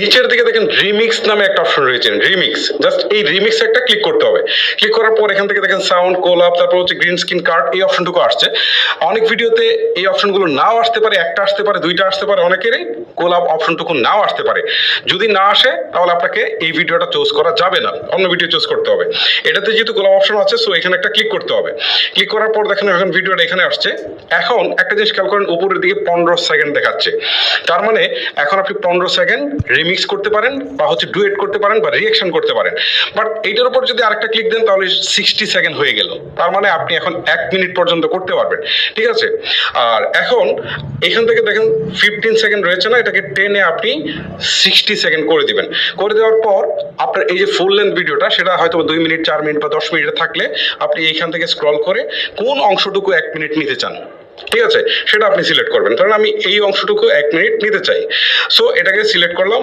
নিচের দিকে দেখেন রিমিক্স নামে একটা অপশন রয়েছে, রিমিক্স। জাস্ট এই রিমিক্স একটা ক্লিক করতে হবে। ক্লিক করার পর এখান থেকে দেখেন সাউন্ড, কোলাপ, তারপর হচ্ছে গ্রিন স্ক্রিন কার্ড, এই অপশনটুকু আসছে। অনেক ভিডিওতে এই অপশনগুলো নাও আসতে পারে, একটা আসতে পারে, দুইটা আসতে পারে, অনেকেরই কোলাপ অপশনটুকু নাও আসতে পারে। যদি না আসে তাহলে আপনাকে এই ভিডিওটা চুজ করা যাবে না, অন্য ভিডিও চুজ করতে হবে। এটাতে যেহেতু কোলাপ অপশন আছে, সো এখানে একটা ক্লিক করতে হবে। ক্লিক করার পর দেখেন এখন ভিডিওটা এখানে আসছে। এখন একটা জিনিস খেয়াল করেন, উপরের দিকে 15 সেকেন্ড দেখাচ্ছে। তার মানে এখন আপনি 15 সেকেন্ড রিমিক্স করতে পারেন, বা হচ্ছে ডুয়েট করতে পারেন, বা রিঅ্যাকশন করতে পারেন। বাট এইটার উপর যদি আরেকটা ক্লিক দেন তাহলে 60 সেকেন্ড হয়ে গেল। তার মানে আপনি এখন 1 মিনিট পর্যন্ত করতে পারবেন, ঠিক আছে? আর এখন এখান থেকে দেখেন 15 সেকেন্ড রয়েছে না, এটাকে টেনে আপনি 60 সেকেন্ড করে দিবেন। করে দেওয়ার পর আপনার এই যে ফুল লেন্থ ভিডিওটা, সেটা হয়তো 2 মিনিট, 4 মিনিট বা 10 মিনিটে থাকলে আপনি এইখান থেকে স্ক্রল করে কোন অংশটুকু 1 মিনিট নিতে চান, ঠিক আছে, সেটা আপনি সিলেক্ট করবেন। কারণ আমি এই অংশটুকু 1 মিনিট নিতে চাই, সো এটাকে সিলেক্ট করলাম।